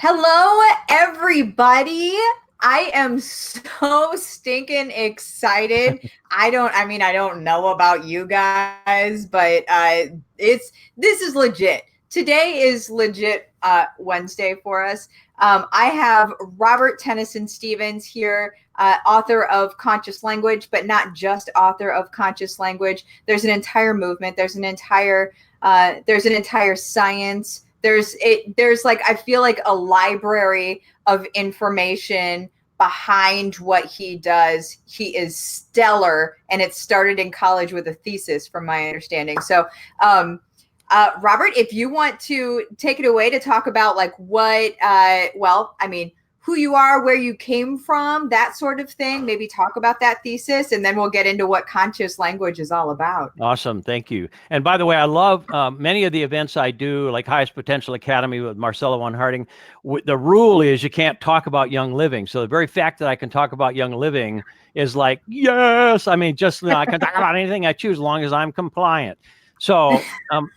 Hello, everybody. I am so stinking excited. I don't know about you guys, but this is legit. Today is legit Wednesday for us. I have Robert Tennyson Stevens here, author of Conscious Language, but not just author of Conscious Language. There's an entire movement. There's an entire science. There's like, I feel like a library of information behind what he does. He is stellar, and it started in college with a thesis, from my understanding. So Robert, if you want to take it away to talk about like who you are, where you came from, that sort of thing, maybe talk about that thesis, and then we'll get into what conscious language is all about. Awesome. Thank you. And by the way, I love many of the events I do, like Highest Potential Academy with Marcella Von Harding. The rule is you can't talk about young living. So the very fact that I can talk about young living is like, yes, I can talk about anything I choose as long as I'm compliant. So,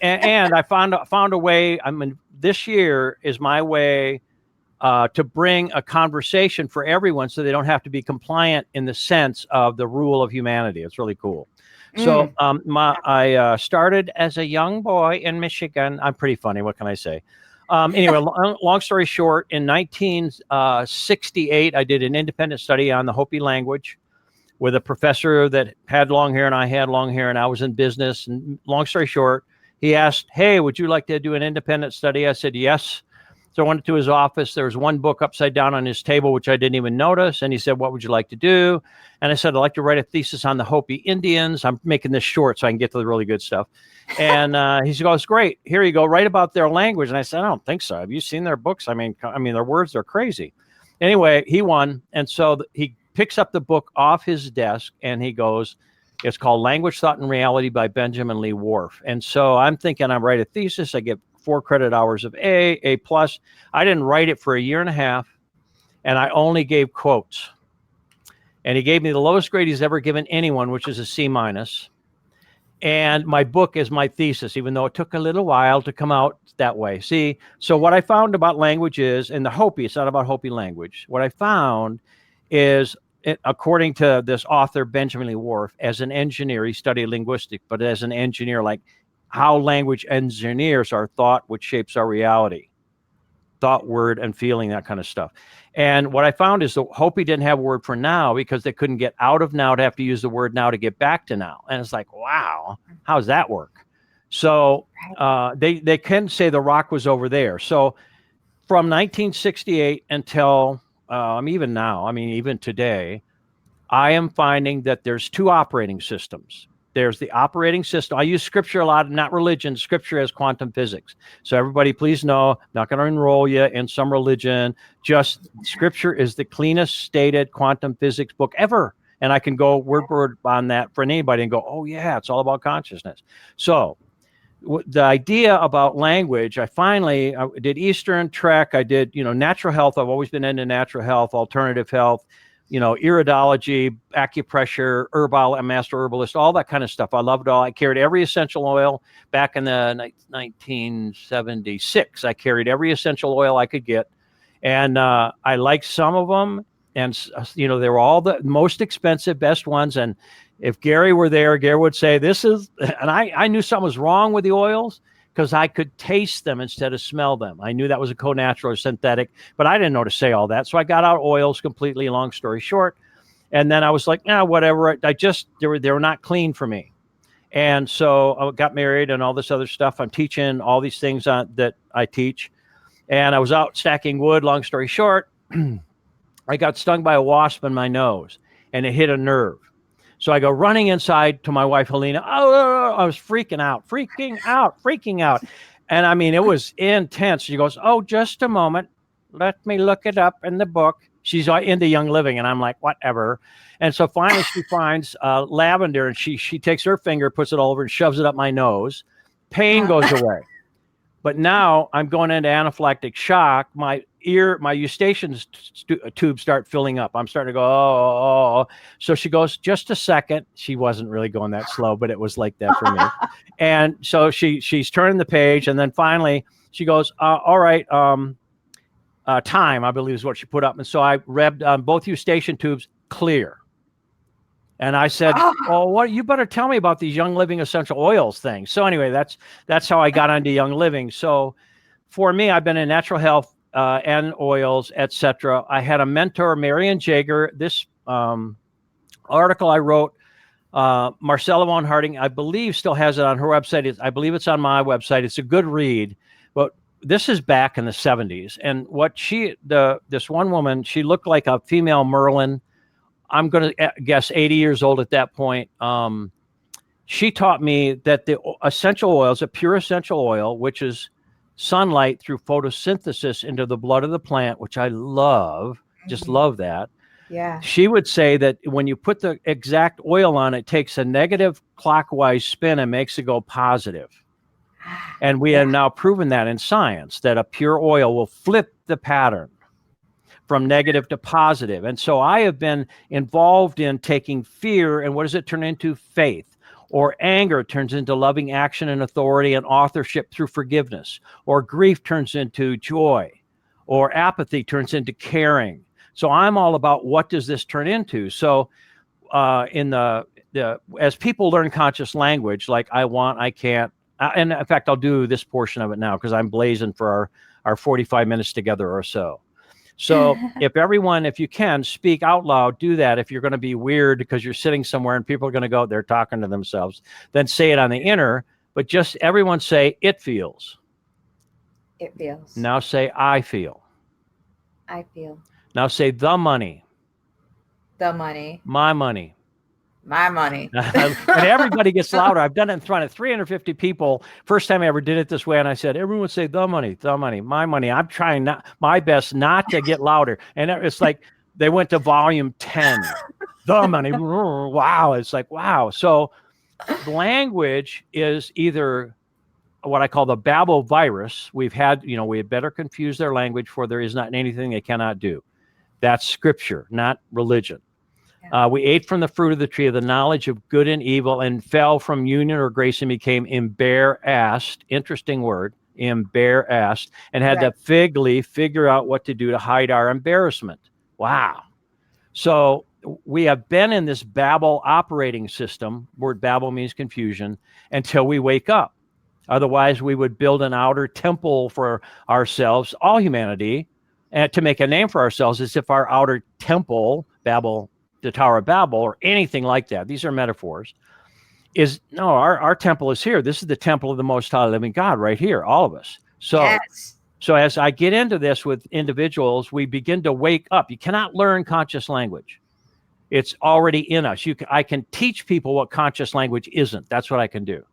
and I found a way. This year is my way to bring a conversation for everyone, so they don't have to be compliant in the sense of the rule of humanity. It's really cool. So I started as a young boy in Michigan. I'm pretty funny. What can I say? Anyway, long story short, in 1968, I did an independent study on the Hopi language with a professor that had long hair, and I had long hair, and I was in business. And long story short, he asked, "Hey, would you like to do an independent study?" I said, "Yes." So I went to his office. There was one book upside down on his table, which I didn't even notice. And he said, "What would you like to do?" And I said, "I'd like to write a thesis on the Hopi Indians." I'm making this short so I can get to the really good stuff. And he goes, "Great. Here you go. Write about their language." And I said, "I don't think so. Have you seen their books? I mean, their words are crazy." Anyway, he won. And so he picks up the book off his desk and he goes, "It's called Language, Thought, and Reality by Benjamin Lee Whorf." And so I'm thinking, I write a thesis. I get 4 credit hours of A plus. I didn't write it for a year and a half, and I only gave quotes. And he gave me the lowest grade he's ever given anyone, which is a C minus. And my book is my thesis, even though it took a little while to come out that way. See, so what I found about language is, in the Hopi, it's not about Hopi language. What I found is, according to this author, Benjamin Lee Whorf, as an engineer, he studied linguistics, but as an engineer, like how language engineers our thought, which shapes our reality. Thought, word, and feeling, that kind of stuff. And what I found is the Hopi didn't have a word for now because they couldn't get out of now to have to use the word now to get back to now. And it's like, wow, how does that work? So they can say the rock was over there. So from 1968 until even now, even today, I am finding that there's 2 operating systems. There's the operating system. I use scripture a lot, not religion. Scripture as quantum physics. So everybody, please know, I'm not going to enroll you in some religion. Just scripture is the cleanest stated quantum physics book ever. And I can go word for word on that for anybody and go, oh yeah, it's all about consciousness. So the idea about language, I did Eastern Trek. I did, natural health. I've always been into natural health, alternative health, iridology, acupressure, herbal, master herbalist, all that kind of stuff. I loved it all. I carried every essential oil back in the 1976. I carried every essential oil I could get. And I liked some of them. And, they were all the most expensive, best ones. And if Gary were there, Gary would say, and I knew something was wrong with the oils, because I could taste them instead of smell them. I knew that was a co-natural or synthetic, but I didn't know to say all that. So I got out oils completely, long story short. And then I was like, whatever. They were not clean for me. And so I got married and all this other stuff. I'm teaching all these things that I teach. And I was out stacking wood, long story short. I got stung by a wasp in my nose and it hit a nerve. So I go running inside to my wife, Helena. Oh, I was freaking out. And it was intense. She goes, "Oh, just a moment. Let me look it up in the book." She's into Young Living. And I'm like, whatever. And so finally she finds lavender, and she takes her finger, puts it all over and shoves it up my nose. Pain goes away. But now I'm going into anaphylactic shock. My eustachian tubes start filling up. I'm starting to go, oh. So she goes, "Just a second." She wasn't really going that slow, but it was like that for me. And so she's turning the page. And then finally she goes, "All right. time, I believe is what she put up. And so I read on both eustachian tubes, clear. And I said, "Oh, what? You better tell me about these Young Living essential oils things." So anyway, that's how I got onto Young Living. So for me, I've been in natural health and oils, etc. I had a mentor, Marian Jager. This article I wrote, Marcella von Harding, I believe, still has it on her website. I believe it's on my website. It's a good read, but this is back in the 70s. And what this one woman, she looked like a female Merlin. I'm going to guess 80 years old at that point. She taught me that the essential oils, a pure essential oil, which is sunlight through photosynthesis into the blood of the plant, which I love, just love that. Yeah. She would say that when you put the exact oil on, it takes a negative clockwise spin and makes it go positive. And we have now proven that in science, that a pure oil will flip the pattern from negative to positive. And so I have been involved in taking fear, and what does it turn into? Faith. Or anger turns into loving action and authority and authorship through forgiveness. Or grief turns into joy. Or apathy turns into caring. So I'm all about what does this turn into? So as people learn conscious language, like I want, I can't, and in fact, I'll do this portion of it now because I'm blazing for our 45 minutes together or so. So if you can, speak out loud, do that. If you're going to be weird because you're sitting somewhere and people are going to go, they're talking to themselves, then say it on the inner, but just everyone say, it feels. It feels. Now say, I feel. I feel. Now say, the money. The money. My money. My money. And everybody gets louder. I've done it in front of 350 people. First time I ever did it this way. And I said, everyone say the money, my money. I'm trying my best not to get louder. And it's like they went to volume 10. The money. Wow. It's like, wow. So language is either what I call the babble virus. We had better confuse their language, for there is not anything they cannot do. That's scripture, not religion. We ate from the fruit of the tree of the knowledge of good and evil and fell from union or grace and became embarrassed. Interesting word, embarrassed, and had the fig leaf figure out what to do to hide our embarrassment. Wow. So we have been in this Babel operating system. Word Babel means confusion, until we wake up. Otherwise, we would build an outer temple for ourselves, all humanity, and to make a name for ourselves, as if our outer temple, Babel, the Tower of Babel, or anything like that, these are metaphors, our temple is here. This is the temple of the Most High Living God right here, all of us. So as I get into this with individuals, we begin to wake up. You cannot learn conscious language. It's already in us. I can teach people what conscious language isn't. That's what I can do.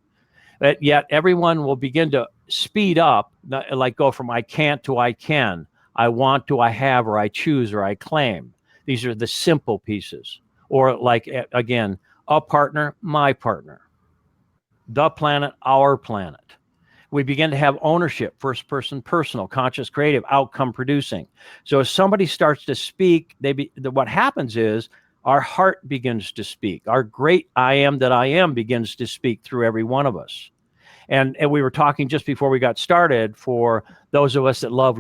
But yet everyone will begin to speed up, like go from I can't to I can, I want to I have, or I choose, or I claim. These are the simple pieces. Or like, again, a partner, my partner. The planet, our planet. We begin to have ownership, first person, personal, conscious, creative, outcome producing. So as somebody starts to speak, what happens is our heart begins to speak. Our great I am that I am begins to speak through every one of us. And we were talking just before we got started, for those of us that love,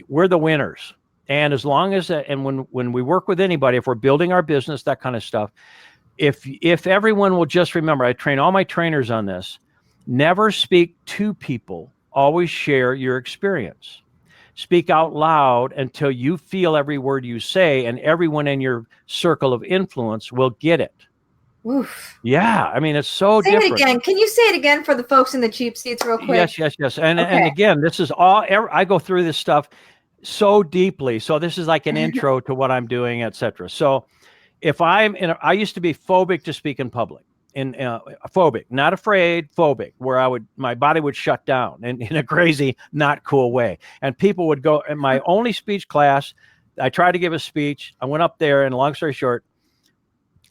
we're the winners. And as long as, and when we work with anybody, if we're building our business, that kind of stuff, if everyone will just remember, I train all my trainers on this, never speak to people, always share your experience. Speak out loud until you feel every word you say, and everyone in your circle of influence will get it. Oof. Yeah, I mean, it's so different. Say it again. Can you say it again for the folks in the cheap seats real quick? Yes. And again, this is all, I go through this stuff so deeply. So this is like an intro to what I'm doing, etc. So if I used to be phobic to speak in public, phobic, not afraid, phobic, where my body would shut down in a crazy, not cool way. And people would go, in my only speech class, I tried to give a speech. I went up there, and long story short,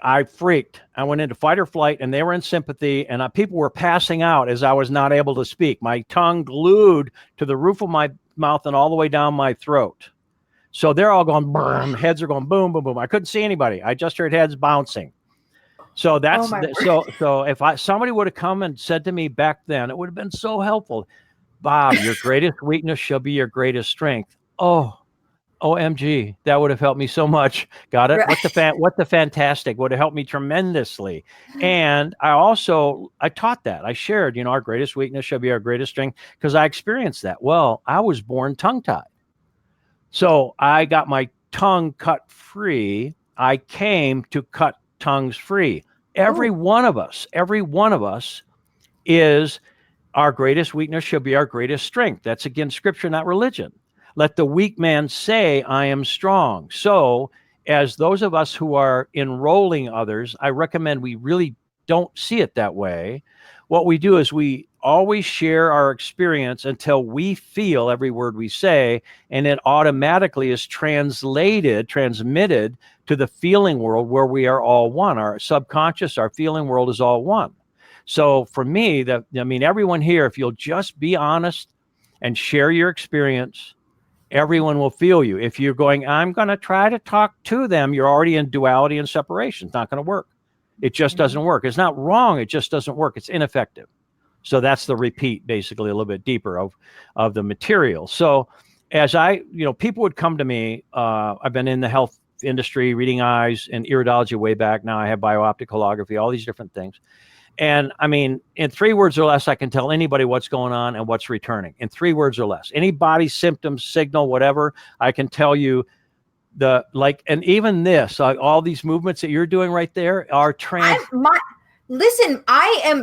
I freaked. I went into fight or flight, and they were in sympathy, and people were passing out as I was not able to speak. My tongue glued to the roof of my mouth and all the way down my throat. So they're all going, boom, heads are going boom, boom, boom. I couldn't see anybody. I just heard heads bouncing. So that's so if somebody would have come and said to me back then, it would have been so helpful. Bob, your greatest weakness shall be your greatest strength. Oh, OMG, that would have helped me so much. Got it? Right. What the fantastic would have helped me tremendously. And I taught that. I shared, our greatest weakness shall be our greatest strength because I experienced that. Well, I was born tongue-tied. So I got my tongue cut free. I came to cut tongues free. Every Ooh. one of us is our greatest weakness shall be our greatest strength. That's again scripture, not religion. Let the weak man say, I am strong. So, as those of us who are enrolling others, I recommend we really don't see it that way. What we do is we always share our experience until we feel every word we say, and it automatically is transmitted to the feeling world where we are all one. Our subconscious, our feeling world is all one. So for me, everyone here, if you'll just be honest and share your experience, everyone will feel you. If you're going, I'm going to try to talk to them, you're already in duality and separation. It's not going to work. It just doesn't work. It's not wrong. It just doesn't work. It's ineffective. So that's the repeat, basically, a little bit deeper of the material. So as people would come to me, I've been in the health industry, reading eyes and iridology way back. Now I have biooptic holography, all these different things. And in 3 words or less, I can tell anybody what's going on and what's returning in 3 words or less. Any body symptoms, signal, whatever, I can tell you and even this, all these movements that you're doing right there are Listen,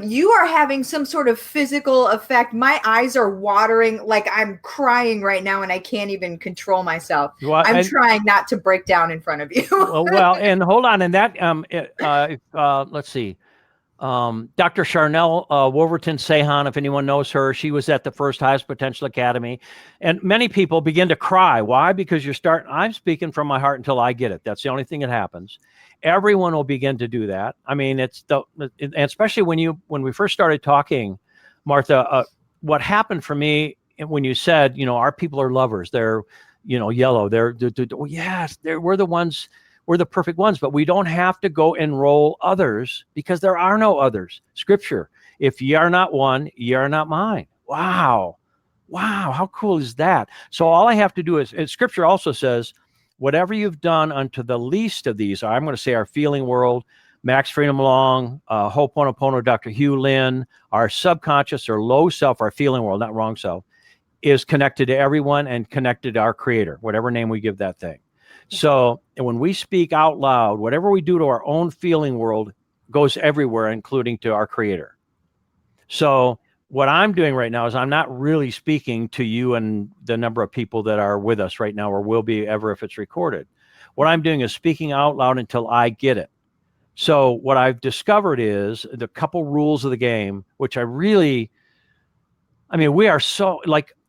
you are having some sort of physical effect. My eyes are watering, like I'm crying right now and I can't even control myself. I'm trying not to break down in front of you. Well, and hold on. And that, let's see. Dr. Charnel Wolverton Sehan, if anyone knows her, she was at the first Highest Potential Academy. And many people begin to cry. Why? Because I'm speaking from my heart until I get it. That's the only thing that happens. Everyone will begin to do that. And especially when we first started talking, Martha, what happened for me when you said, our people are lovers. They're, yellow. We're the ones. We're the perfect ones, but we don't have to go enroll others because there are no others. Scripture, if ye are not one, ye are not mine. Wow. How cool is that? So all I have to do is, Scripture also says, whatever you've done unto the least of these, I'm going to say our feeling world, Max Freedom Long, Ho'oponopono, Dr. Hugh Lin, our subconscious or low self, our feeling world, not wrong self, is connected to everyone and connected to our creator, whatever name we give that thing. So when we speak out loud, whatever we do to our own feeling world goes everywhere, including to our creator. So what I'm doing right now is I'm not really speaking to you and the number of people that are with us right now or will be ever if it's recorded. What I'm doing is speaking out loud until I get it. So what I've discovered is the couple rules of the game, which we are so,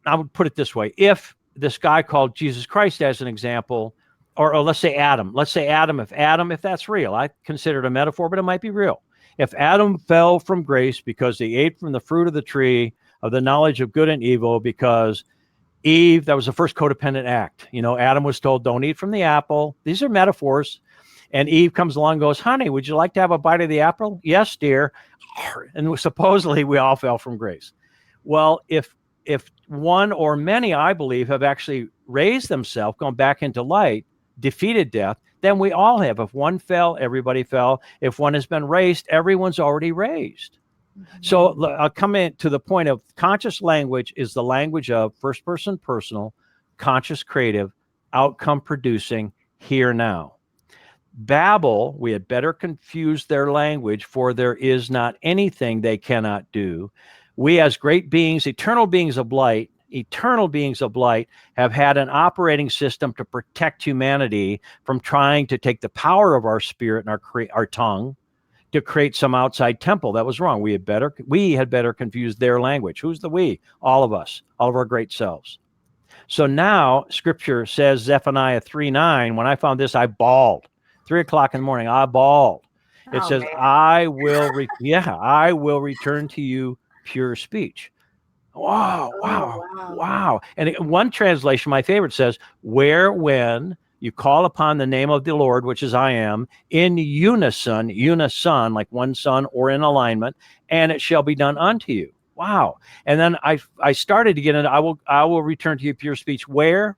I would put it this way. If this guy called Jesus Christ as an example, or let's say Adam, if that's real, I consider it a metaphor, but it might be real. If Adam fell from grace because he ate from the fruit of the tree of the knowledge of good and evil, because Eve, that was the first codependent act. Adam was told, don't eat from the apple. These are metaphors. And Eve comes along and goes, honey, would you like to have a bite of the apple? Yes, dear. And supposedly we all fell from grace. Well, if one or many, I believe, have actually raised themselves, gone back into light, defeated death, then we all have. If one fell, everybody fell. If one has been raised, everyone's already raised. So I'll come in to the point of conscious language is the language of first person personal, conscious creative, outcome producing, here now. Babel, we had better confuse their language, for there is not anything they cannot do. We as great beings, eternal beings of light, have had an operating system to protect humanity from trying to take the power of our spirit and our tongue to create some outside temple. That was wrong. We had better confuse their language. Who's the we? All of us, all of our great selves. So now Scripture says, Zephaniah 3:9, when I found this, I bawled. 3:00 in the morning, I bawled. It says, man. I will return to you pure speech. Wow. And one translation, my favorite, says, when you call upon the name of the Lord, which is I am, in unison, like one son or in alignment, and it shall be done unto you. Wow. And then I started to get into, I will return to you pure speech. Where?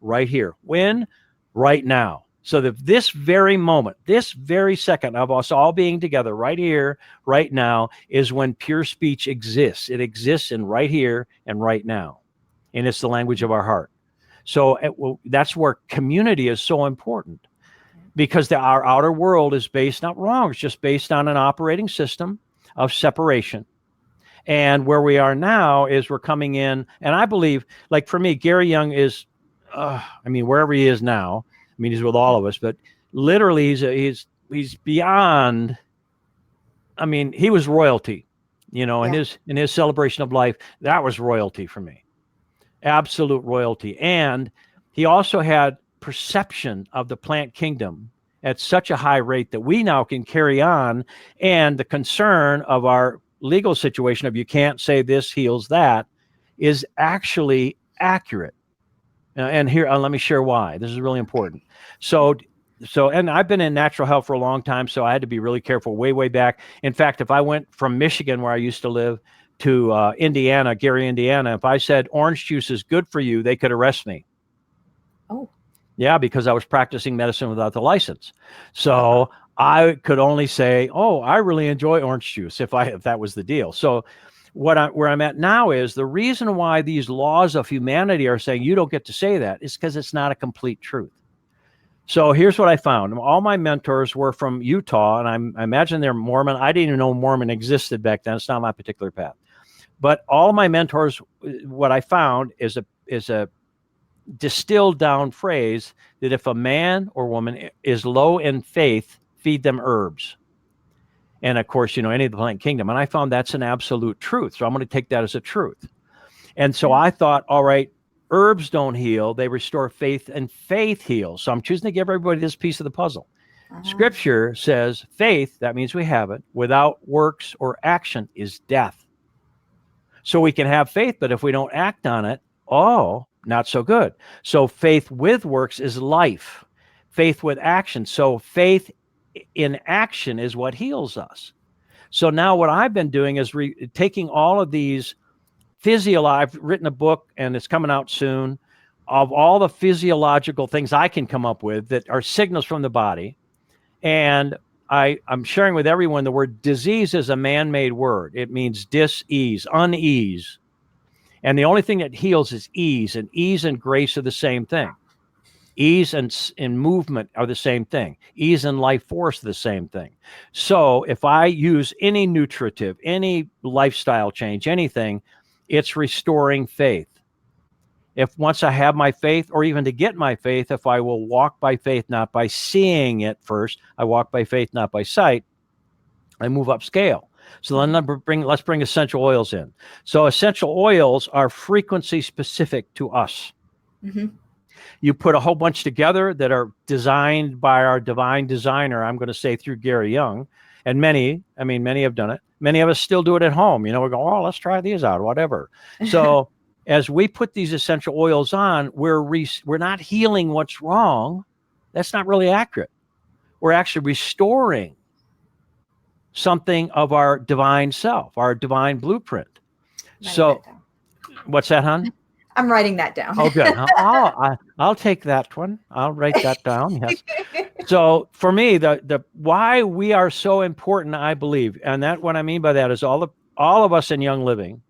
Right here. When? Right now. So that this very moment, this very second of us all being together right here, right now, is when pure speech exists. It exists in right here and right now. And it's the language of our heart. So that's where community is so important, because our outer world is based, not wrong, it's just based on an operating system of separation. And where we are now is we're coming in, and I believe, like for me, Gary Young is, I mean, wherever he is now, I mean, he's with all of us, but literally he's beyond. I mean, he was royalty, in his celebration of life. That was royalty for me, absolute royalty. And he also had perception of the plant kingdom at such a high rate that we now can carry on. And the concern of our legal situation of you can't say this heals that is actually accurate. And here, let me share why. This is really important. So, and I've been in natural health for a long time, so I had to be really careful way back. In fact, if I went from Michigan, where I used to live, to Indiana, Gary, Indiana, if I said orange juice is good for you, they could arrest me. Oh. Yeah, because I was practicing medicine without the license. So I could only say, oh, I really enjoy orange juice if that was the deal. So where I'm at now is the reason why these laws of humanity are saying you don't get to say that is because it's not a complete truth. So here's what I found. All my mentors were from Utah, and I imagine they're Mormon. I didn't even know Mormon existed back then. It's not my particular path. But all my mentors, what I found is a distilled down phrase that if a man or woman is low in faith, feed them herbs. And of course, any of the plant kingdom. And I found that's an absolute truth. So I'm going to take that as a truth. And so I thought, all right, herbs don't heal. They restore faith, and faith heals. So I'm choosing to give everybody this piece of the puzzle. Scripture says faith, that means we have it, without works or action is death. So we can have faith, but if we don't act on it, not so good. So faith with works is life. Faith with action. So faith in action is what heals us. So now what I've been doing is taking all of these I've written a book, and it's coming out soon, of all the physiological things I can come up with that are signals from the body. And I'm sharing with everyone the word disease is a man-made word. It means dis-ease, unease. And the only thing that heals is ease, and ease and grace are the same thing. Ease and movement are the same thing. Ease and life force are the same thing. So if I use any nutritive, any lifestyle change, anything, it's restoring faith. If once I have my faith, or even to get my faith, if I will walk by faith, not by seeing it first, I walk by faith, not by sight, I move up scale. So then let's bring essential oils in. So essential oils are frequency specific to us. Mm-hmm. You put a whole bunch together that are designed by our divine designer, I'm going to say through Gary Young, and many have done it. Many of us still do it at home. We go, let's try these out, whatever. So as we put these essential oils on, we're not healing what's wrong. That's not really accurate. We're actually restoring something of our divine self, our divine blueprint. So what's that, hon? I'm writing that down. Oh, good. I'll take that one. I'll write that down. Yes. So for me, the why we are so important, I believe, and that what I mean by that is all of us in Young Living,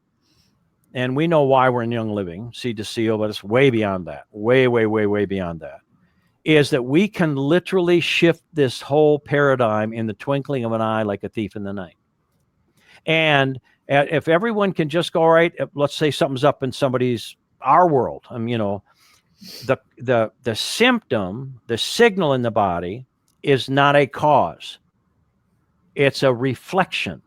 and we know why we're in Young Living, seed to seal, but it's way beyond that, way beyond that, is that we can literally shift this whole paradigm in the twinkling of an eye like a thief in the night. And if everyone can just go, all right, let's say something's up in our world, the symptom, the signal in the body is not a cause. It's a reflection.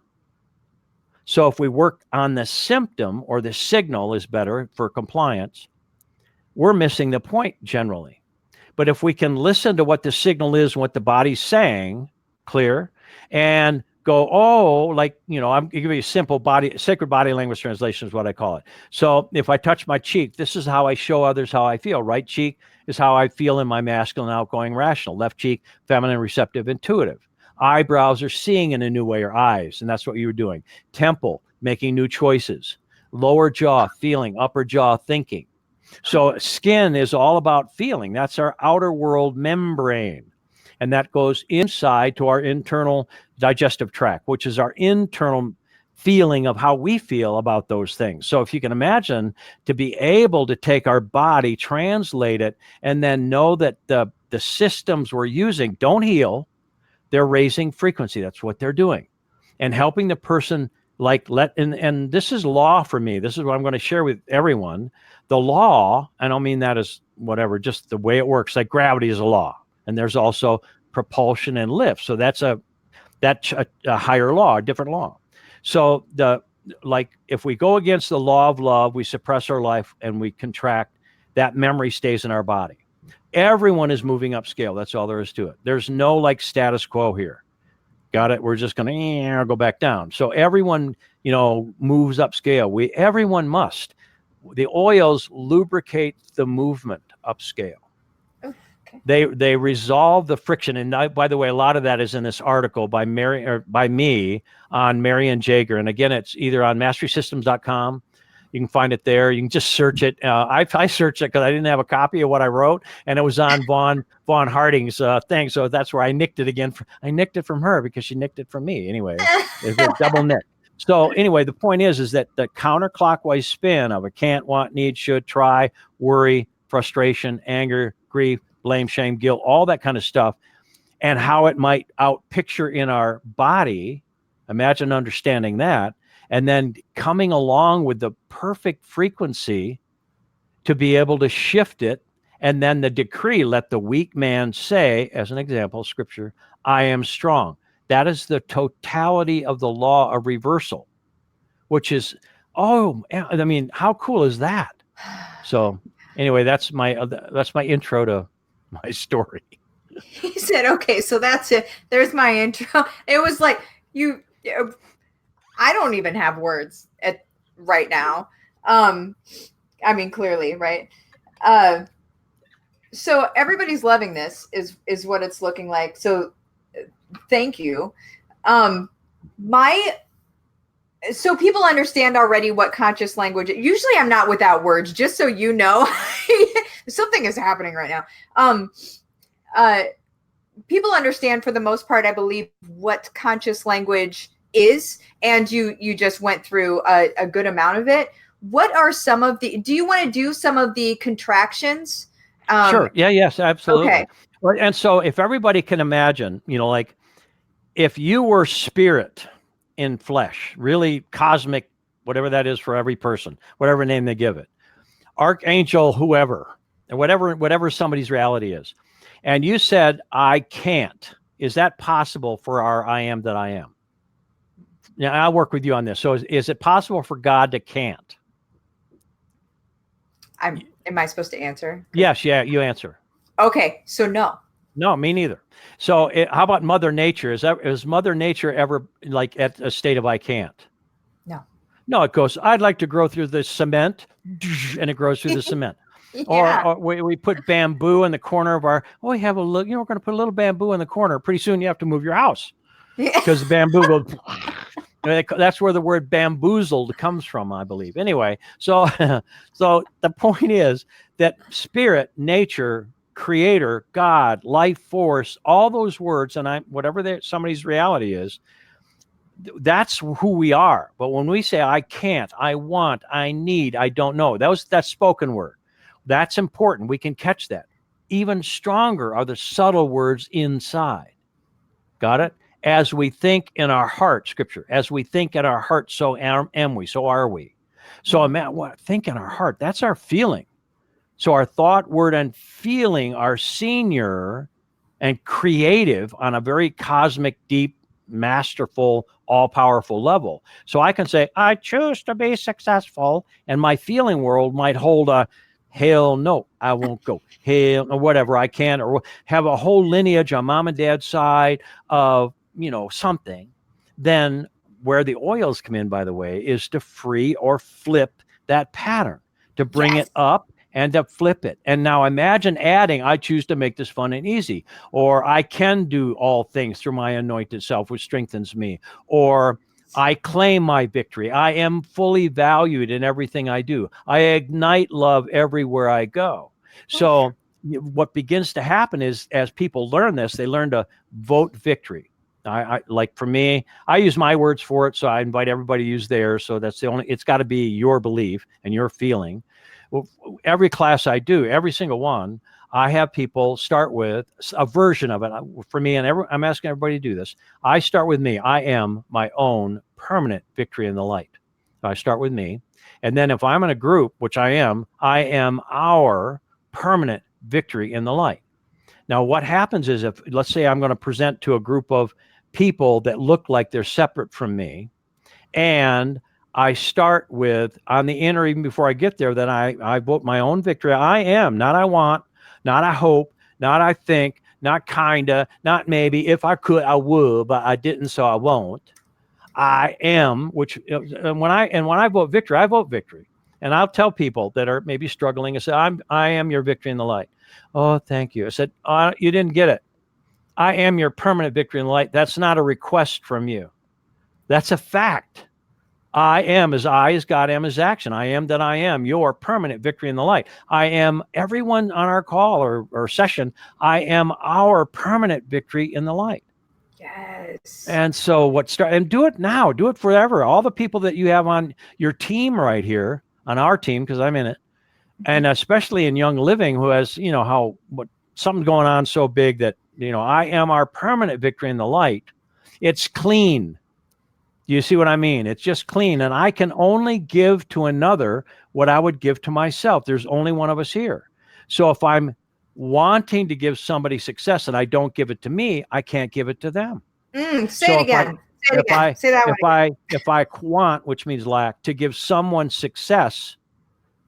So if we work on the symptom, or the signal is better for compliance, we're missing the point generally. But if we can listen to what the signal is, what the body's saying, clear, and go, I'm giving you a simple sacred body language translation is what I call it. So if I touch my cheek, this is how I show others how I feel. Right cheek is how I feel in my masculine, outgoing, rational. Left cheek, feminine, receptive, intuitive. Eyebrows are seeing in a new way, or eyes, and that's what you were doing. Temple, making new choices. Lower jaw, feeling. Upper jaw, thinking. So skin is all about feeling. That's our outer world membrane. And that goes inside to our internal digestive tract, which is our internal feeling of how we feel about those things. So if you can imagine, to be able to take our body, translate it, and then know that the systems we're using don't heal, they're raising frequency. That's what they're doing. And helping the person and this is law for me. This is what I'm going to share with everyone. The law, I don't mean that as whatever, just the way it works. Like gravity is a law. And there's also propulsion and lift. So that's a higher law, a different law. So if we go against the law of love, we suppress our life and we contract, that memory stays in our body. Everyone is moving upscale. That's all there is to it. There's no like status quo here. Got it? We're just going to go back down. So everyone, moves upscale. Everyone must. The oils lubricate the movement upscale. Okay. They resolve the friction. And by the way, a lot of that is in this article by me on Marian Jager. And again, it's either on masterysystems.com. You can find it there. You can just search it. I searched it because I didn't have a copy of what I wrote, and it was on Vaughn Harding's thing. So that's where I nicked it again. I nicked it from her because she nicked it from me. Anyway, it's a double nick. So anyway, the point is that the counterclockwise spin of a can't, want, need, should, try, worry, frustration, anger, grief, blame, shame, guilt, all that kind of stuff, and how it might outpicture in our body. Imagine understanding that. And then coming along with the perfect frequency to be able to shift it. And then the decree, let the weak man say, as an example, scripture, I am strong. That is the totality of the law of reversal, which is, how cool is that? So anyway, that's my intro to my story. He said, okay, so that's it. There's my intro. It was like, I don't even have words right now. Clearly, right? So everybody's loving this is what it's looking like. So thank you. So people understand already what conscious language. Usually I'm not without words, just so you know. Something is happening right now. People understand for the most part, I believe, what conscious language is, and you just went through a good amount of it. What are some of do you want to do some of the contractions? Sure. Yeah, yes, absolutely. Okay. And so if everybody can imagine, like if you were spirit in flesh, really cosmic, whatever that is for every person, whatever name they give it, archangel, whoever, and whatever somebody's reality is. And you said, I can't. Is that possible for our I am that I am? Now, I'll work with you on this. So is it possible for God to can't? Am I supposed to answer? Yes, yeah, you answer. Okay, so no. No, me neither. So how about Mother Nature? Is Mother Nature ever like at a state of I can't? No. No, it goes, I'd like to grow through the cement, and it grows through the cement. Yeah. Or we put bamboo in the corner of we have a look, we're going to put a little bamboo in the corner. Pretty soon you have to move your house because the bamboo goes. That's where the word bamboozled comes from, I believe. Anyway, so the point is that spirit, nature, creator, God, life force, all those words, and whatever somebody's reality is, that's who we are. But when we say I can't, I want, I need, I don't know, that's spoken word. That's important. We can catch that. Even stronger are the subtle words inside. Got it? As we think in our heart, scripture, as we think in our heart, so am we, so are we. So think in our heart, that's our feeling. So our thought, word, and feeling are senior and creative on a very cosmic, deep, masterful, all-powerful level. So I can say, I choose to be successful, and my feeling world might hold a hell no, I won't go. Hell, or whatever, I can, or have a whole lineage on mom and dad's side of, something. Then where the oils come in, by the way, is to free or flip that pattern, to bring it up and to flip it. And now imagine adding, I choose to make this fun and easy, or I can do all things through my anointed self, which strengthens me, or I claim my victory. I am fully valued in everything I do. I ignite love everywhere I go. So what begins to happen is, as people learn this, they learn to vote victory. I like, for me, I use my words for it, so I invite everybody to use theirs. So that's the only, it's got to be your belief and your feeling. Well, every class I do, every single one, I have people start with a version of it. For me, and I'm asking everybody to do this. I start with me. I am my own permanent victory in the light. So I start with me. And then if I'm in a group, which I am our permanent victory in the light. Now, what happens is, if, let's say, I'm going to present to a group of people that look like they're separate from me, and I start with, on the inner, even before I get there, then I vote my own victory. I am, not I want, not I hope, not I think, not kinda, not maybe. If I could, I would, but I didn't, so I won't. I am, which, and when I vote victory. And I'll tell people that are maybe struggling, I say, I am your victory in the light. Oh, thank you. I said, you didn't get it. I am your permanent victory in the light. That's not a request from you. That's a fact. I am as I as God am as action. I am that I am your permanent victory in the light. I am everyone on our call or session. I am our permanent victory in the light. Yes. And so and do it now, do it forever. All the people that you have on your team right here, on our team, because I'm in it, and especially in Young Living, who has, something's going on so big that, I am our permanent victory in the light. It's clean. You see what I mean? It's just clean. And I can only give to another what I would give to myself. There's only one of us here. So if I'm wanting to give somebody success and I don't give it to me, I can't give it to them. Say it again. Say that one. If I want, which means lack, to give someone success,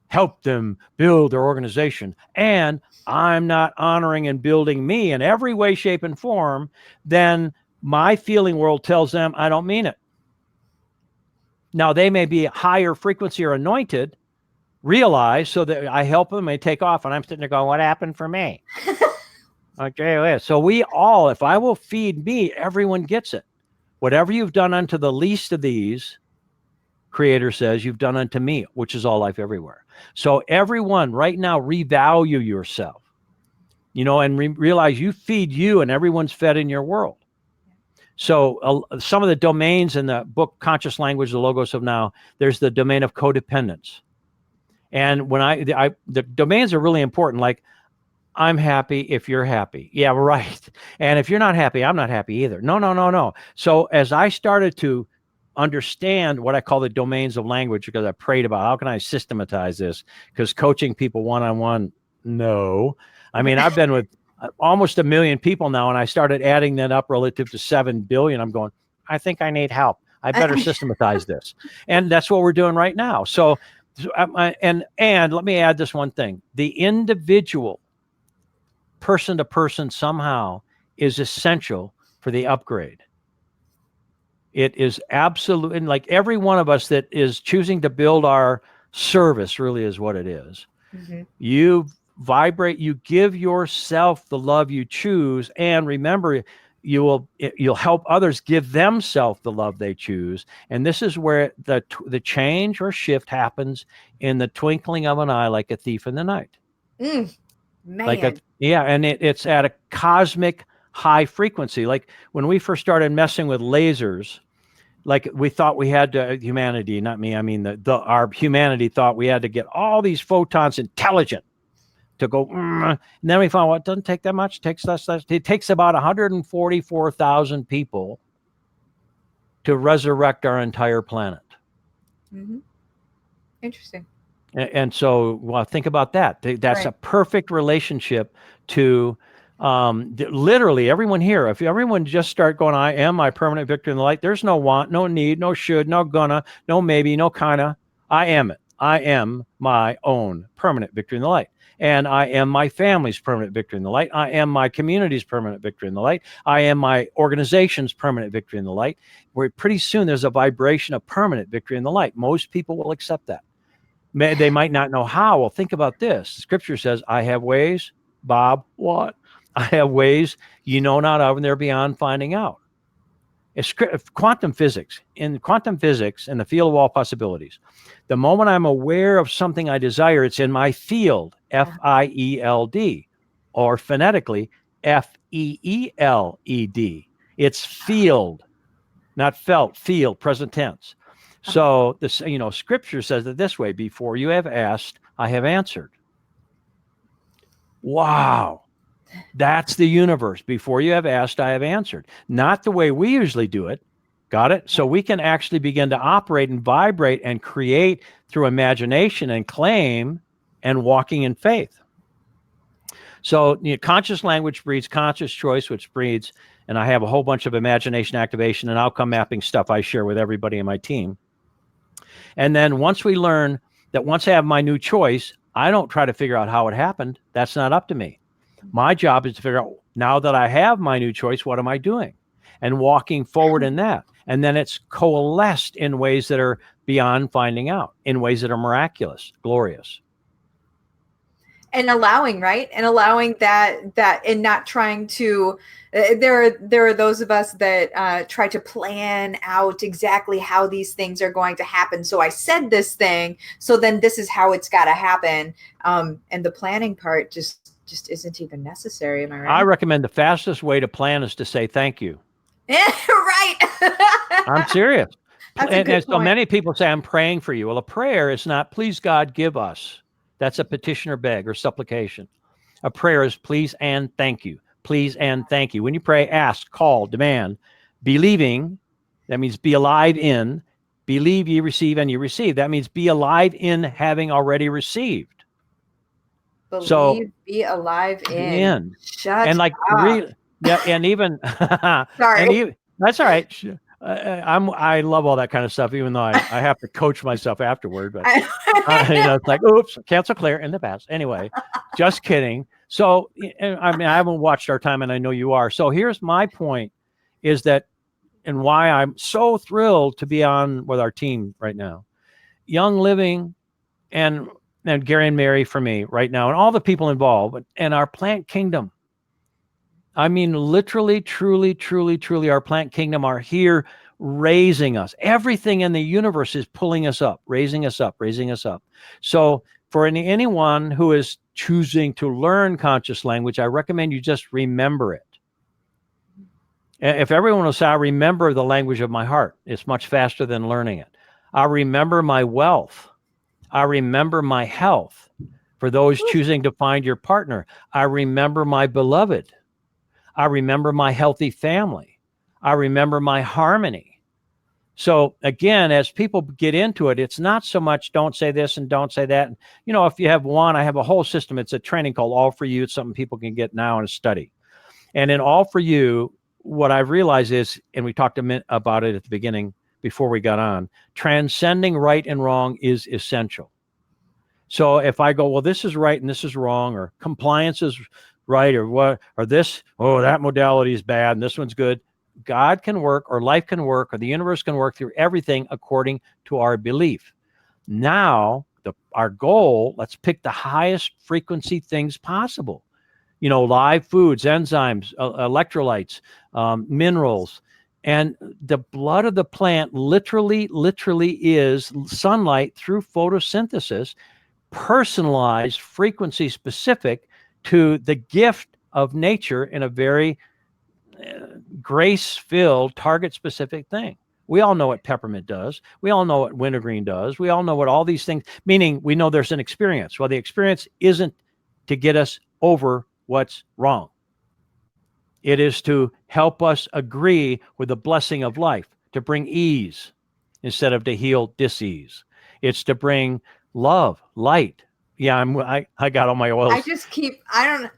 help them build their organization, and I'm not honoring and building me in every way, shape, and form, then my feeling world tells them I don't mean it. Now, they may be higher frequency or anointed, realize, so that I help them, they take off, and I'm sitting there going, what happened for me? Okay, so we all, if I will feed me, everyone gets it. Whatever you've done unto the least of these, Creator says, you've done unto me, which is all life everywhere. So everyone right now, revalue yourself, and realize you feed you and everyone's fed in your world. So some of the domains in the book, Conscious Language, the Logos of Now, there's the domain of codependence. And when the domains are really important, like, I'm happy if you're happy. Yeah, right. And if you're not happy, I'm not happy either. No. So as I started to understand what I call the domains of language, because I prayed about how can I systematize this? Because coaching people one-on-one, no. I mean, I've been with almost 1 million people now, and I started adding that up relative to 7 billion. I'm going, I think I need help. I better systematize this. And that's what we're doing right now. So, and let me add this one thing. The individual, person to person, somehow is essential for the upgrade. It is absolute, and like every one of us that is choosing to build our service really is what it is. You vibrate, you give yourself the love you choose, and remember, you'll help others give themselves the love they choose. And this is where the change or shift happens in the twinkling of an eye, like a thief in the night. Man. And it's at a cosmic high frequency. Like when we first started messing with lasers, like we thought we had to, humanity, not me, I mean our humanity thought we had to get all these photons intelligent to go, and then we found, well, it doesn't take that much. It takes less. It takes about 144,000 people to resurrect our entire planet. Interesting. And so, well, think about that. That's a perfect relationship to literally everyone here. If everyone just start going, I am my permanent victory in the light, there's no want, no need, no should, no gonna, no maybe, no kinda. I am it. I am my own permanent victory in the light. And I am my family's permanent victory in the light. I am my community's permanent victory in the light. I am my organization's permanent victory in the light. Where pretty soon there's a vibration of permanent victory in the light. Most people will accept that. They might not know how. Well, think about this. Scripture says, I have ways, Bob, what? I have ways you know not of, and they're beyond finding out. It's quantum physics. In quantum physics, in the field of all possibilities, the moment I'm aware of something I desire, it's in my field, F-I-E-L-D, or phonetically, F-E-E-L-E-D. It's field, not felt, field, present tense. So this, scripture says it this way: before you have asked, I have answered. Wow. That's the universe. Before you have asked, I have answered. Not the way we usually do it. Got it? So we can actually begin to operate and vibrate and create through imagination and claim and walking in faith. So conscious language breeds conscious choice, which breeds, and I have a whole bunch of imagination activation and outcome mapping stuff I share with everybody in my team. And then once we learn that once I have my new choice, I don't try to figure out how it happened. That's not up to me. My job is to figure out, now that I have my new choice, what am I doing? And walking forward in that. And then it's coalesced in ways that are beyond finding out, in ways that are miraculous, glorious. And allowing, right? And allowing that and not trying to, there are those of us that try to plan out exactly how these things are going to happen. So I said this thing, so then this is how it's got to happen. And the planning part just isn't even necessary. Am I right? I recommend the fastest way to plan is to say thank you. Right. I'm serious. And so many people say, I'm praying for you. Well, a prayer is not, please God, give us. That's a petition or beg or supplication. A prayer is please and thank you. Please and thank you. When you pray, ask, call, demand, believing, that means be alive in, believe ye receive and you receive. That means be alive in having already received. Believe, so be alive in. Shut and like up. And even sorry, and even, that's all right. I love all that kind of stuff, even though I have to coach myself afterward. But it's like, oops, cancel clear in the past. Anyway, just kidding. So I mean, I haven't watched our time, and I know you are. So here's my point: is that, and why I'm so thrilled to be on with our team right now, Young Living, and Gary and Mary for me right now, and all the people involved, and our plant kingdom. I mean, literally, truly, truly, truly, our plant kingdom are here raising us. Everything in the universe is pulling us up, raising us up, raising us up. So for anyone who is choosing to learn conscious language, I recommend you just remember it. If everyone will say, I remember the language of my heart, it's much faster than learning it. I remember my wealth. I remember my health. For those choosing to find your partner, I remember my beloved. I remember my healthy family. I remember my harmony. So again, as people get into it, it's not so much don't say this and don't say that. If you have one, I have a whole system. It's a training called All For You. It's something people can get now and study. And in All For You, what I've realized is, and we talked about it at the beginning before we got on, transcending right and wrong is essential. So if I go, well, this is right and this is wrong, or compliance is right, or what, or this, that modality is bad and this one's good. God can work, or life can work, or the universe can work through everything according to our belief. Now, our goal, let's pick the highest frequency things possible. Live foods, enzymes, electrolytes, minerals, and the blood of the plant literally is sunlight through photosynthesis, personalized, frequency specific to the gift of nature in a very grace-filled, target-specific thing. We all know what peppermint does. We all know what wintergreen does. We all know what all these things, meaning we know there's an experience. Well, the experience isn't to get us over what's wrong. It is to help us agree with the blessing of life, to bring ease instead of to heal dis-ease. It's to bring love, light. Yeah, I got all my oils.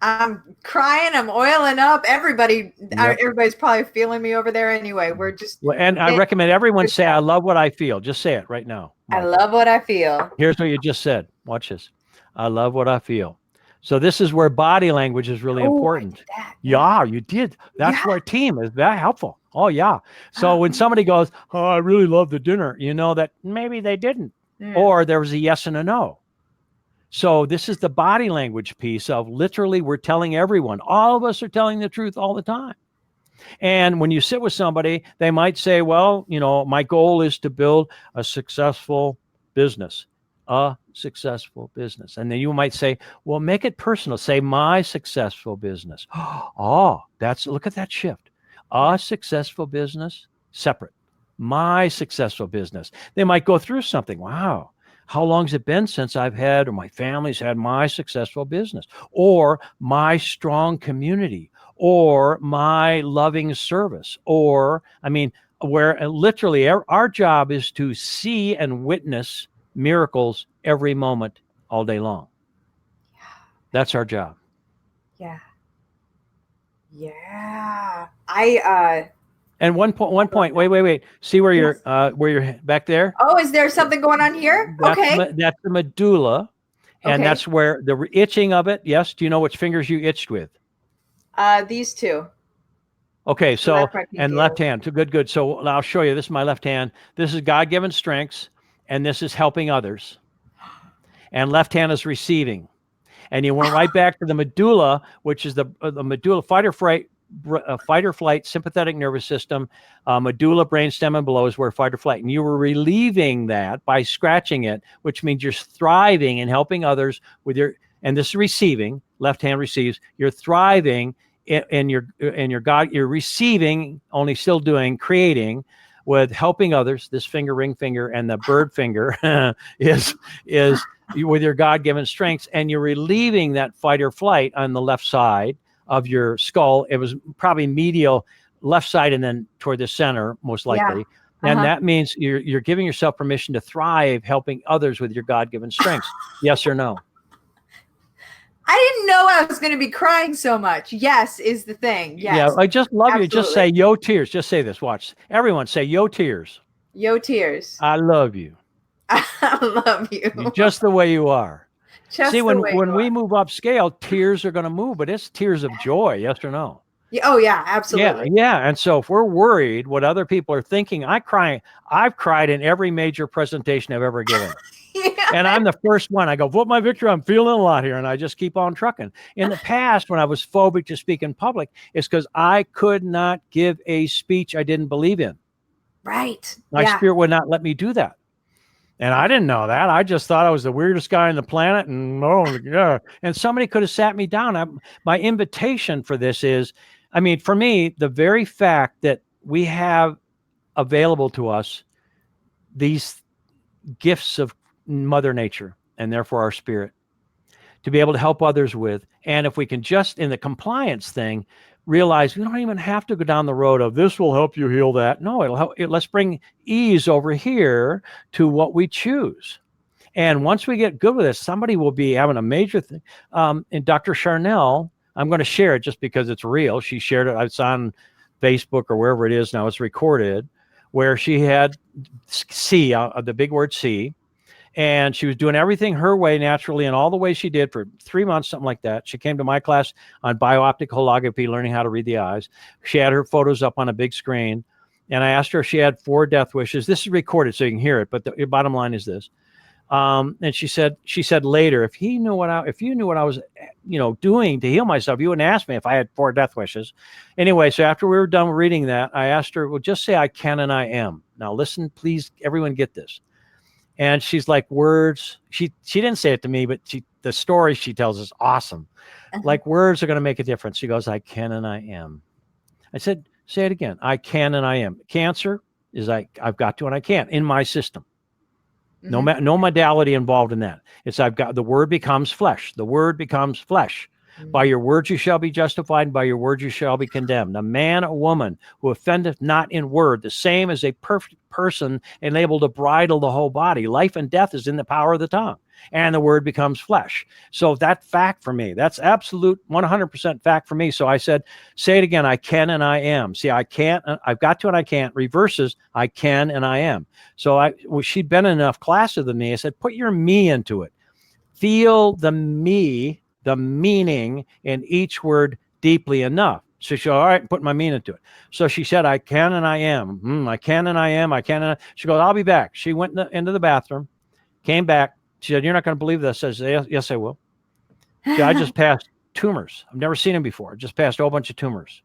I'm crying, I'm oiling up. Everybody's probably feeling me over there anyway. I recommend everyone say, I love what I feel. Just say it right now. I love what I feel. Here's what you just said. Watch this. I love what I feel. So this is where body language is really important. Yeah, you did. That's where team is very helpful. Oh, yeah. So when somebody goes, I really love the dinner, that maybe they didn't. Or there was a yes and a no. So this is the body language piece of literally we're telling everyone. All of us are telling the truth all the time. And when you sit with somebody, they might say, well, my goal is to build a successful business, a successful business. And then you might say, well, make it personal. Say my successful business. Oh, look at that shift. A successful business, separate. My successful business. They might go through something. Wow. How long has it been since I've had, or my family's had my successful business, or my strong community, or my loving service, or, where literally our job is to see and witness miracles every moment, all day long. That's our job. Yeah. Yeah. And one point. Wait. See where you're back there? Oh, is there something going on here? Okay. That's the medulla. And Okay. that's where the itching of it. Yes. Do you know which fingers you itched with? These two. Okay. So, and left area. hand. Good. So I'll show you. This is my left hand. This is God-given strengths, and this is helping others. And left hand is receiving. And you went right back to the medulla, which is the medulla fight or flight sympathetic nervous system, medulla, brainstem, and below is where fight or flight. And you were relieving that by scratching it, which means you're thriving and helping others with and this is receiving, left hand receives, you're thriving in your God, you're receiving, only still doing, creating with helping others. This finger, ring finger, and the bird finger is with your God-given strengths, and you're relieving that fight or flight on the left side of your skull. It was probably medial left side and then toward the center, most likely. Yeah. And that means you're giving yourself permission to thrive, helping others with your God-given strengths. Yes or no? I didn't know I was going to be crying so much. Yes is the thing. Yes. Yeah, I just love you. Just say, yo, tears. Just say this. Watch. Everyone say, yo, tears. Yo, tears. I love you. I love you. Just the way you are. Just See, when we move upscale, tears are going to move, but it's tears of joy. Yes or no? Oh, yeah, absolutely. Yeah. And so if we're worried what other people are thinking, I've cried in every major presentation I've ever given. And I'm the first one. I go, vote my victory. I'm feeling a lot here. And I just keep on trucking. In the past, when I was phobic to speak in public, it's because I could not give a speech I didn't believe in. Right. My spirit would not let me do that. And I didn't know that. I just thought I was the weirdest guy on the planet. And somebody could have sat me down. My invitation for this is, for me, the very fact that we have available to us these gifts of Mother Nature and therefore our spirit to be able to help others with. And if we can just, in the compliance thing, realize we don't even have to go down the road of this will help you heal that. No, it'll help. Let's bring ease over here to what we choose. And once we get good with this, somebody will be having a major thing. And Dr. Charnel, I'm going to share it just because it's real. She shared it. It's on Facebook or wherever it is now. It's recorded, where she had C, the big word C. And she was doing everything her way naturally, and all the way she did for 3 months, something like that. She came to my class on biooptic holography, learning how to read the eyes. She had her photos up on a big screen. And I asked her if she had 4 death wishes. This is recorded so you can hear it, but the bottom line is this. And she said later, if you knew what I was, doing to heal myself, you wouldn't ask me if I had 4 death wishes. Anyway, so after we were done reading that, I asked her, well, just say I can and I am. Now listen, please, everyone get this. And she's like, words. She didn't say it to me, but the story she tells is awesome. Like, words are going to make a difference. She goes, I can and I am. I said, say it again. I can and I am. Cancer is I've got to and I can't in my system. No modality involved in that. It's the word becomes flesh. The word becomes flesh. By your words you shall be justified, and by your words you shall be condemned. A man, a woman who offendeth not in word, the same as a perfect person and able to bridle the whole body. Life and death is in the power of the tongue, and the word becomes flesh. So that fact for me, that's absolute 100% fact for me. So I said, say it again, I can and I am. See, I can't, I've got to and I can't, reverses, I can and I am. So she'd been in enough classes with me. I said, put your me into it. Feel the me, the meaning in each word deeply enough. So she said, all right, put my meaning into it. So she said, I can and I am. I can and I am. I can and I. She goes, I'll be back. She went into the bathroom, came back. She said, you're not going to believe this. I said, yes, I will. She said, I just passed tumors. I've never seen them before. I just passed a whole bunch of tumors.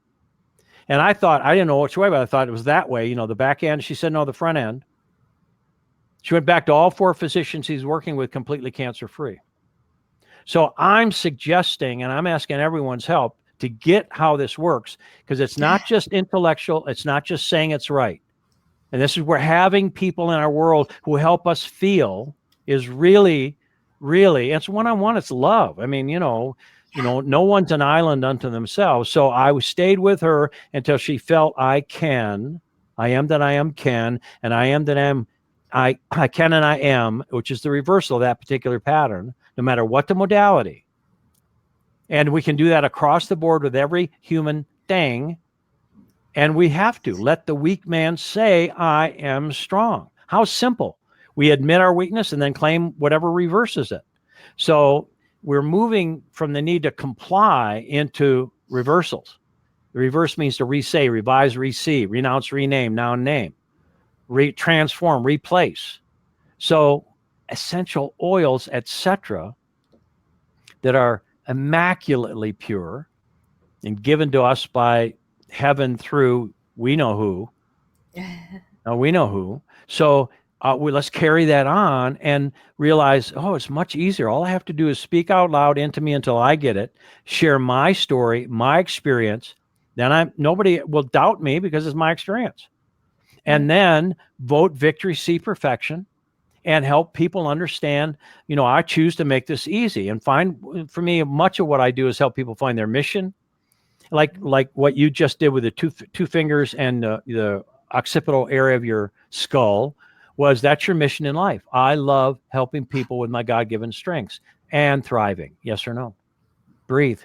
And I thought, I didn't know which way, but I thought it was that way, the back end. She said, no, the front end. She went back to all 4 physicians he's working with, completely cancer-free. So I'm suggesting, and I'm asking everyone's help to get how this works, because it's not just intellectual. It's not just saying it's right. And this is where having people in our world who help us feel is really, really, it's one-on-one. It's love. I mean, no one's an island unto themselves. So I stayed with her until she felt I am that I am can, and I am that I can and I am, which is the reversal of that particular pattern, no matter what the modality. And we can do that across the board with every human thing. And we have to let the weak man say, I am strong. How simple. We admit our weakness and then claim whatever reverses it. So we're moving from the need to comply into reversals. The reverse means to re-say, revise, re-see, renounce, rename, noun, name, transform, replace. So essential oils, etc., that are immaculately pure and given to us by heaven through we know who. We know who. So let's carry that on and realize, it's much easier. All I have to do is speak out loud into me until I get it, share my story, my experience. Then nobody will doubt me because it's my experience. And then vote victory, see perfection, and help people understand, I choose to make this easy. And for me, much of what I do is help people find their mission. Like what you just did with the two fingers and the occipital area of your skull, that's your mission in life. I love helping people with my God-given strengths and thriving. Yes or no? Breathe.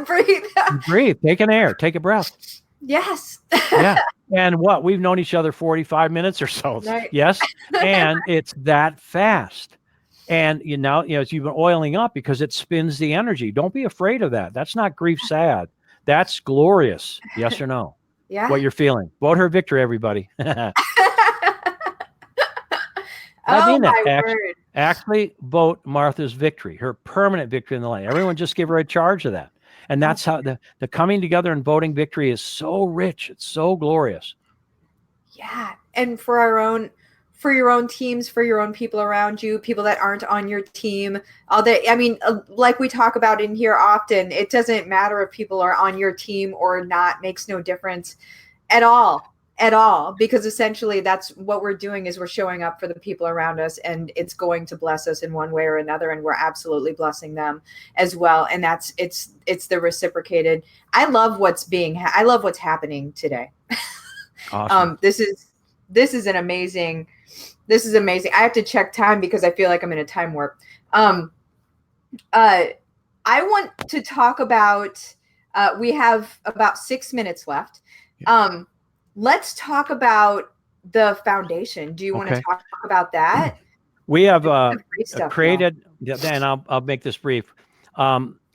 Breathe. Breathe. Take an air. Take a breath. Yes. Yeah. And we've known each other 45 minutes or so. Right. Yes. And it's that fast. And you've been oiling up because it spins the energy. Don't be afraid of that. That's not grief sad. That's glorious. Yes or no? Yeah. What you're feeling. Vote her victory, everybody. Oh, my word. Actually, vote Martha's victory, her permanent victory in the light. Everyone just give her a charge of that. And that's how the coming together and voting victory is so rich. It's so glorious. Yeah. And for your own teams, for your own people around you, people that aren't on your team, like we talk about in here often, it doesn't matter if people are on your team or not, makes no difference at all, because essentially that's what we're doing is we're showing up for the people around us, and it's going to bless us in one way or another, and we're absolutely blessing them as well. And it's the reciprocated. I love what's happening today. Awesome. This is amazing. I have to check time because I feel like I'm in a time warp. I want to talk about, we have about 6 minutes left. Let's talk about the foundation. Do you want to talk about that? We have created, and I'll make this brief.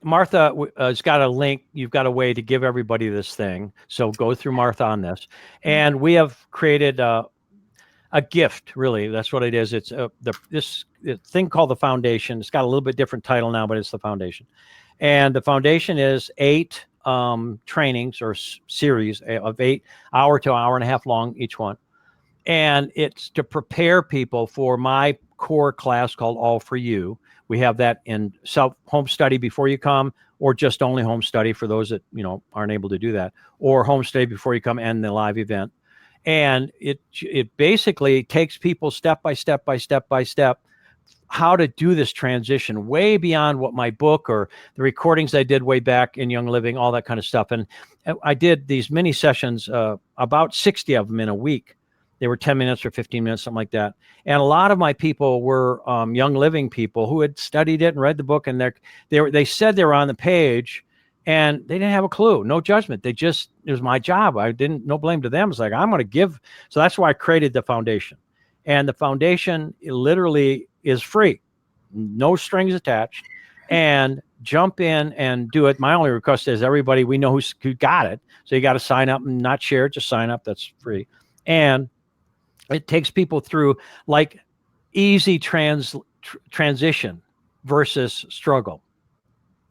Martha has got a link. You've got a way to give everybody this thing. So go through Martha on this. And we have created a gift, really. That's what it is. It's this thing called the foundation. It's got a little bit different title now, but it's the foundation. And the foundation is 8 trainings or series of 8 hour to hour and a half long each one. And it's to prepare people for my core class called All For You. We have that in home study before you come, or just only home study for those that aren't able to do that, or home study before you come and the live event. And it basically takes people step by step how to do this transition way beyond what my book or the recordings I did way back in Young Living, all that kind of stuff. And I did these mini sessions, about 60 of them in a week. They were 10 minutes or 15 minutes, something like that. And a lot of my people were Young Living people who had studied it and read the book, and they said they were on the page, and they didn't have a clue. No judgment. It was my job. No blame to them. It's like, I'm going to give. So that's why I created the foundation. And the foundation literally is free, no strings attached, and jump in and do it. My only request is everybody, we know who got it. So you got to sign up and not share it, just sign up. That's free. And it takes people through like easy transition versus struggle.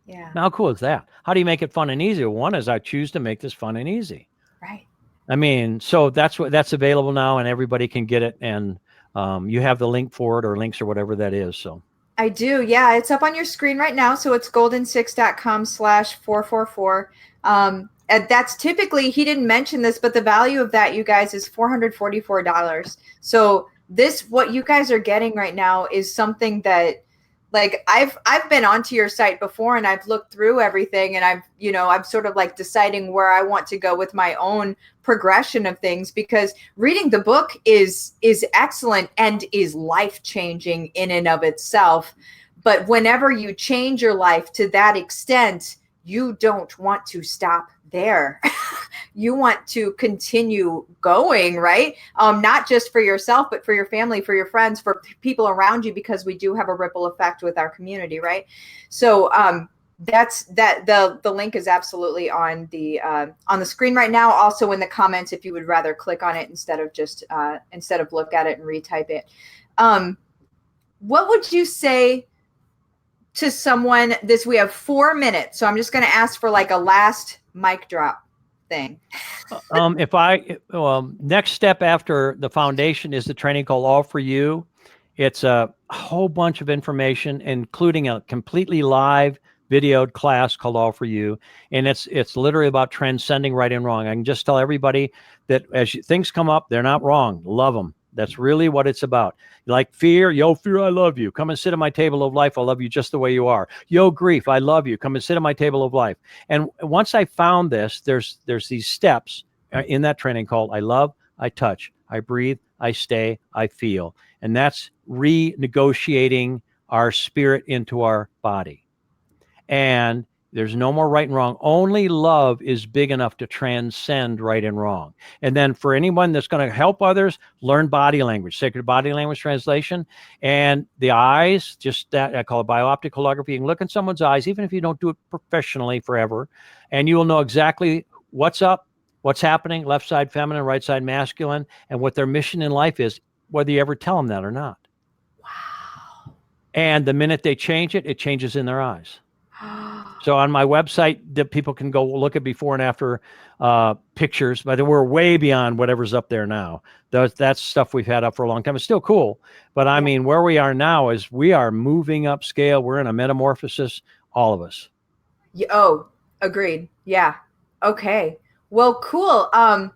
Yeah. Now, how cool is that? How do you make it fun and easy? One is I choose to make this fun and easy. Right. I mean, so that's available now, and everybody can get it. And you have the link for it, or links, or whatever that is. So I do. Yeah, it's up on your screen right now. So it's golden6.com/444. And that's typically, he didn't mention this, but the value of that, you guys, is $444. So this, what you guys are getting right now, is something that, like, I've been onto your site before, and I've looked through everything, and I'm sort of like deciding where I want to go with my own progression of things, because reading the book is excellent and is life-changing in and of itself. But whenever you change your life to that extent, you don't want to stop there. You want to continue going, right? Not just for yourself, but for your family, for your friends, for people around you, because we do have a ripple effect with our community, right? So that's that. The link is absolutely on the screen right now. Also in the comments, if you would rather click on it instead of look at it and retype it. What would you say to someone? We have 4 minutes, so I'm just going to ask for like a last mic drop thing. Next step after the foundation is the training called All For You. It's a whole bunch of information, including a completely live videoed class called All For You. And it's literally about transcending right and wrong. I can just tell everybody that as things come up, they're not wrong. Love them. That's really what it's about. Like fear, yo, fear, I love you. Come and sit at my table of life. I love you just the way you are. Yo, grief, I love you. Come and sit at my table of life. And once I found this, there's these steps in that training called I love, I touch, I breathe, I stay, I feel. And that's renegotiating our spirit into our body. And there's no more right and wrong. Only love is big enough to transcend right and wrong. And then for anyone that's going to help others, learn body language, sacred body language translation. And the eyes, just that I call it biooptic holography. You can look in someone's eyes, even if you don't do it professionally forever, and you will know exactly what's up, what's happening, left side feminine, right side masculine, and what their mission in life is, whether you ever tell them that or not. Wow. And the minute they change it, it changes in their eyes. So on my website, that people can go look at before and after pictures, but we're way beyond whatever's up there now. That's stuff we've had up for a long time. It's still cool, but I mean, where we are now is we are moving up scale. We're in a metamorphosis, all of us. Oh, agreed. Yeah. Okay. Well, cool. Can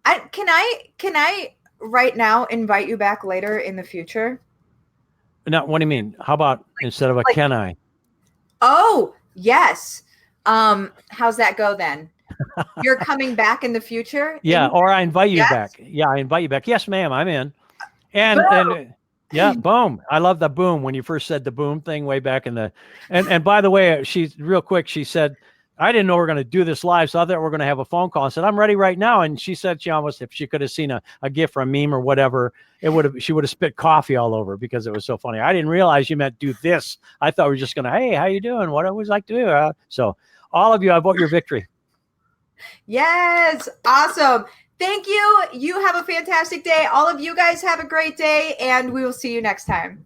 I right now invite you back later in the future? Now, what do you mean? How about instead of a can I? Oh, yes. How's that go then? You're coming back in the future? Yeah, or I invite you back. Yeah, I invite you back. Yes, ma'am, I'm in. And yeah, boom. I love the boom when you first said the boom thing way back in the and by the way, she real quick, she said, I didn't know we were going to do this live, so I thought we were going to have a phone call. I said, I'm ready right now. And she said she almost, if she could have seen a GIF or a meme or whatever, she would have spit coffee all over because it was so funny. I didn't realize you meant do this. I thought we were just going to, hey, how you doing? What I always like to do. So all of you, I vote your victory. Yes. Awesome. Thank you. You have a fantastic day. All of you guys have a great day, and we will see you next time.